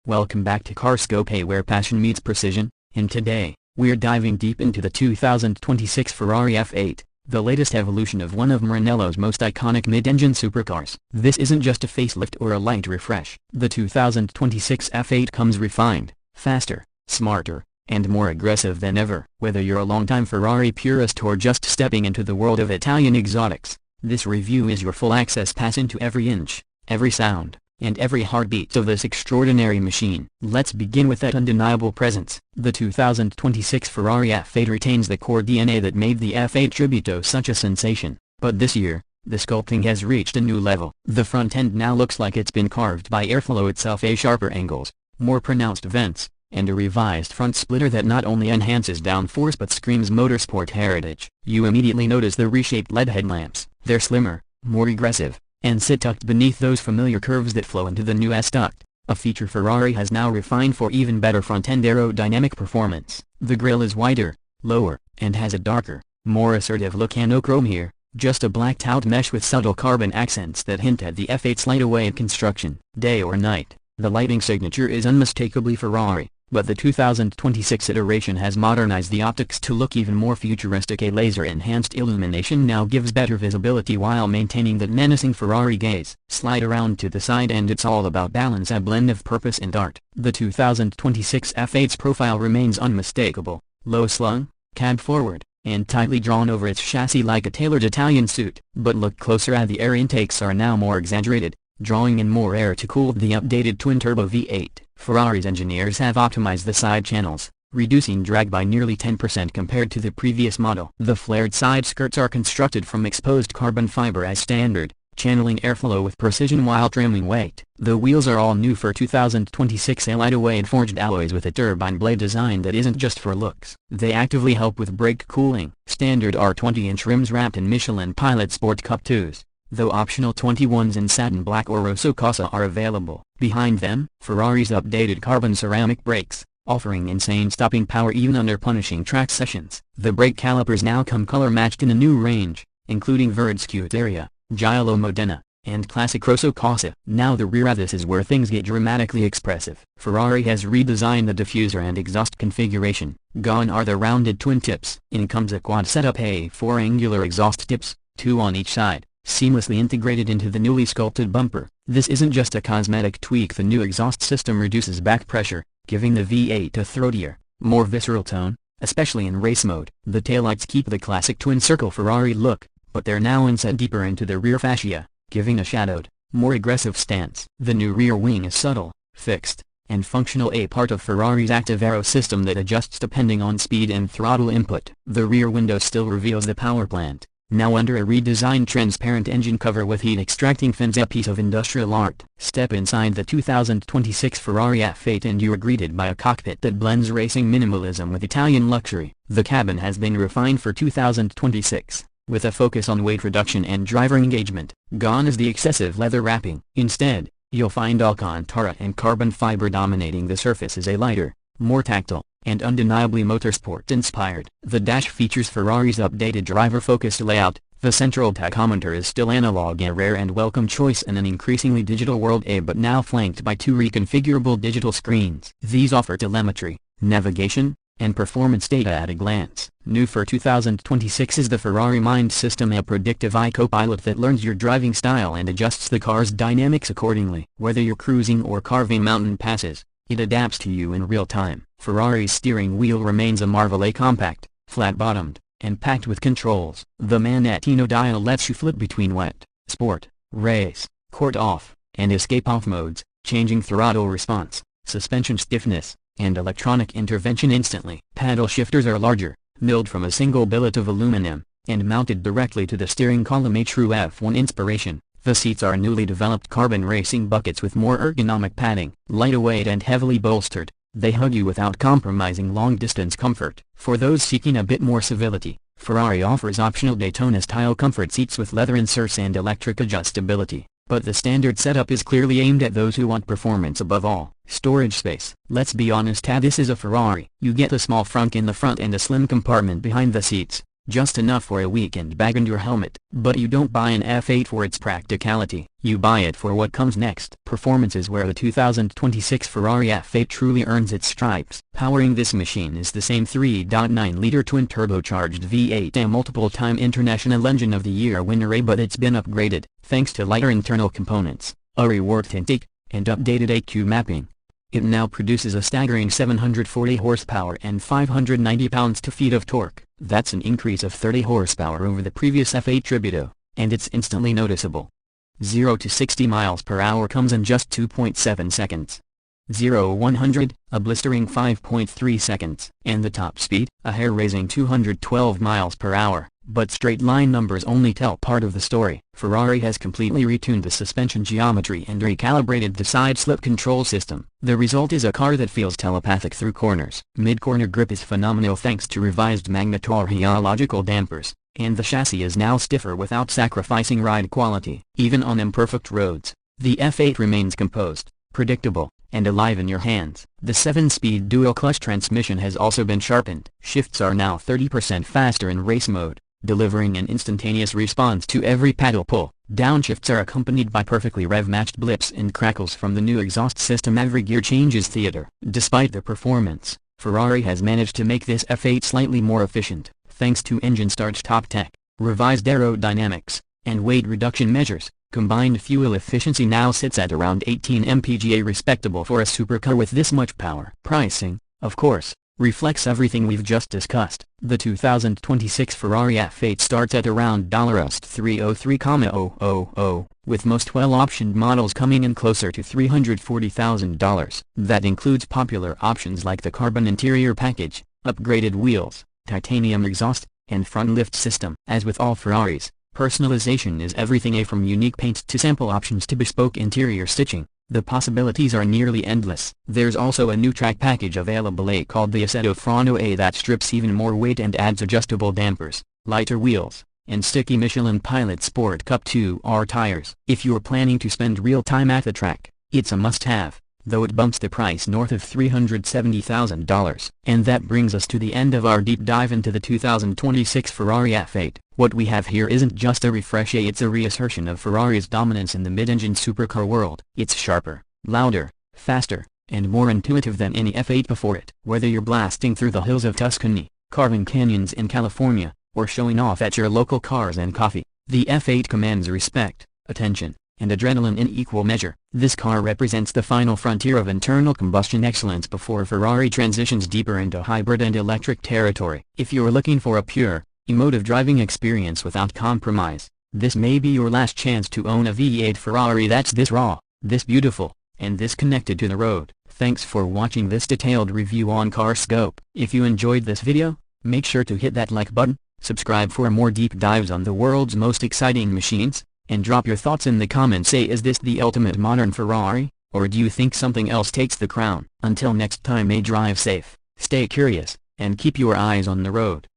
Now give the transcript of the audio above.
Welcome back to Carscope, where passion meets precision, and today, we're diving deep into the 2026 Ferrari F8, the latest evolution of one of Maranello's most iconic mid-engine supercars. This isn't just a facelift or a light refresh. The 2026 F8 comes refined, faster, smarter, and more aggressive than ever. Whether you're a longtime Ferrari purist or just stepping into the world of Italian exotics, this review is your full access pass into every inch, every sound, and every heartbeat of this extraordinary machine. Let's begin with that undeniable presence. The 2026 Ferrari F8 retains the core DNA that made the F8 Tributo such a sensation, but this year, the sculpting has reached a new level. The front end now looks like it's been carved by airflow itself. Sharper angles, more pronounced vents, and a revised front splitter that not only enhances downforce but screams motorsport heritage. You immediately notice the reshaped LED headlamps. They're slimmer, more aggressive, and sit tucked beneath those familiar curves that flow into the new S-duct, a feature Ferrari has now refined for even better front-end aerodynamic performance. The grille is wider, lower, and has a darker, more assertive look. No chrome here, just a blacked-out mesh with subtle carbon accents that hint at the F8's light-weight construction. Day or night, the lighting signature is unmistakably Ferrari, but the 2026 iteration has modernized the optics to look even more futuristic. A laser-enhanced illumination now gives better visibility while maintaining that menacing Ferrari gaze. Slide around to the side and it's all about balance, a blend of purpose and art. The 2026 F8's profile remains unmistakable, low-slung, cab forward, and tightly drawn over its chassis like a tailored Italian suit. But look closer at the air intakes are now more exaggerated, drawing in more air to cool the updated twin-turbo V8. Ferrari's engineers have optimized the side channels, reducing drag by nearly 10% compared to the previous model. The flared side skirts are constructed from exposed carbon fiber as standard, channeling airflow with precision while trimming weight. The wheels are all new for 2026, light-weight forged alloys with a turbine blade design that isn't just for looks. They actively help with brake cooling. Standard are 20-inch rims wrapped in Michelin Pilot Sport Cup 2s. Though optional 21s in satin black or rosso casa are available. Behind them, Ferrari's updated carbon ceramic brakes, offering insane stopping power even under punishing track sessions. The brake calipers now come color-matched in a new range, including Verde Scuderia, Giallo Modena, and Classic Rosso Casa. Now the rear. This is where things get dramatically expressive. Ferrari has redesigned the diffuser and exhaust configuration. Gone are the rounded twin tips. In comes a quad setup, 4 angular exhaust tips, 2 on each side, seamlessly integrated into the newly sculpted bumper. This isn't just a cosmetic tweak. The new exhaust system reduces back pressure, giving the V8 a throatier, more visceral tone, especially in race mode. The taillights keep the classic twin-circle Ferrari look, but they're now inset deeper into the rear fascia, giving a shadowed, more aggressive stance. The new rear wing is subtle, fixed, and functional, a part of Ferrari's active aero system that adjusts depending on speed and throttle input. The rear window still reveals the power plant, now under a redesigned transparent engine cover with heat-extracting fins, a piece of industrial art. Step inside the 2026 Ferrari F8 and you're greeted by a cockpit that blends racing minimalism with Italian luxury. The cabin has been refined for 2026, with a focus on weight reduction and driver engagement. Gone is the excessive leather wrapping. Instead, you'll find Alcantara and carbon fiber dominating the surface. As a lighter, more tactile, and undeniably motorsport-inspired. The dash features Ferrari's updated driver-focused layout. The central tachometer is still analog, a rare and welcome choice in an increasingly digital world, but now flanked by 2 reconfigurable digital screens. These offer telemetry, navigation, and performance data at a glance. New for 2026 is the Ferrari Mind System, a predictive co-pilot that learns your driving style and adjusts the car's dynamics accordingly. Whether you're cruising or carving mountain passes, it adapts to you in real time. Ferrari's steering wheel remains a marvel, compact, flat-bottomed, and packed with controls. The Manettino dial lets you flip between wet, sport, race, court off, and escape off modes, changing throttle response, suspension stiffness, and electronic intervention instantly. Paddle shifters are larger, milled from a single billet of aluminum, and mounted directly to the steering column, a true F1 inspiration. The seats are newly developed carbon racing buckets with more ergonomic padding. Lightweight and heavily bolstered, they hug you without compromising long-distance comfort. For those seeking a bit more civility, Ferrari offers optional Daytona-style comfort seats with leather inserts and electric adjustability. But the standard setup is clearly aimed at those who want performance above all. Storage space. Let's be honest, this is a Ferrari. You get a small frunk in the front and a slim compartment behind the seats, just enough for a weekend bag and your helmet. But you don't buy an F8 for its practicality, you buy it for what comes next. Performance is where the 2026 Ferrari F8 truly earns its stripes. Powering this machine is the same 3.9-liter twin-turbocharged V8, a multiple-time International Engine of the Year winner, but it's been upgraded, thanks to lighter internal components, a reworked intake, and updated AQ mapping. It now produces a staggering 740 horsepower and 590 pounds-feet of torque. That's an increase of 30 horsepower over the previous F8 Tributo, and it's instantly noticeable. 0 to 60 miles per hour comes in just 2.7 seconds. 0-100, a blistering 5.3 seconds. And the top speed, a hair-raising 212 miles per hour. But straight-line numbers only tell part of the story. Ferrari has completely retuned the suspension geometry and recalibrated the side-slip control system. The result is a car that feels telepathic through corners. Mid-corner grip is phenomenal thanks to revised magnetorheological dampers, and the chassis is now stiffer without sacrificing ride quality. Even on imperfect roads, the F8 remains composed, predictable, and alive in your hands. The 7-speed dual-clutch transmission has also been sharpened. Shifts are now 30% faster in race mode, delivering an instantaneous response to every paddle pull. Downshifts are accompanied by perfectly rev-matched blips and crackles from the new exhaust system. Every gear changes theater. Despite the performance, Ferrari has managed to make this F8 slightly more efficient, thanks to engine start-stop tech, revised aerodynamics, and weight reduction measures. Combined fuel efficiency now sits at around 18 mpg, respectable for a supercar with this much power. Pricing, of course, reflects everything we've just discussed. The 2026 Ferrari F8 starts at around $303,000, with most well-optioned models coming in closer to $340,000. That includes popular options like the carbon interior package, upgraded wheels, titanium exhaust, and front lift system. As with all Ferraris, personalization is everything, from unique paints to sample options to bespoke interior stitching. The possibilities are nearly endless. There's also a new track package available, called the Assetto Frano A, that strips even more weight and adds adjustable dampers, lighter wheels, and sticky Michelin Pilot Sport Cup 2R tires. If you're planning to spend real time at the track, it's a must-have, though it bumps the price north of $370,000. And that brings us to the end of our deep dive into the 2026 Ferrari F8. What we have here isn't just a refresh, it's a reassertion of Ferrari's dominance in the mid-engine supercar world. It's sharper, louder, faster, and more intuitive than any F8 before it. Whether you're blasting through the hills of Tuscany, carving canyons in California, or showing off at your local Cars and Coffee, the F8 commands respect, attention, and adrenaline in equal measure. This car represents the final frontier of internal combustion excellence before Ferrari transitions deeper into hybrid and electric territory. If you're looking for a pure, emotive driving experience without compromise, this may be your last chance to own a V8 Ferrari that's this raw, this beautiful, and this connected to the road. Thanks for watching this detailed review on CarScope. If you enjoyed this video, make sure to hit that like button, subscribe for more deep dives on the world's most exciting machines, and drop your thoughts in the comments. Say, is this the ultimate modern Ferrari, or do you think something else takes the crown? Until next time, may drive safe, stay curious, and keep your eyes on the road.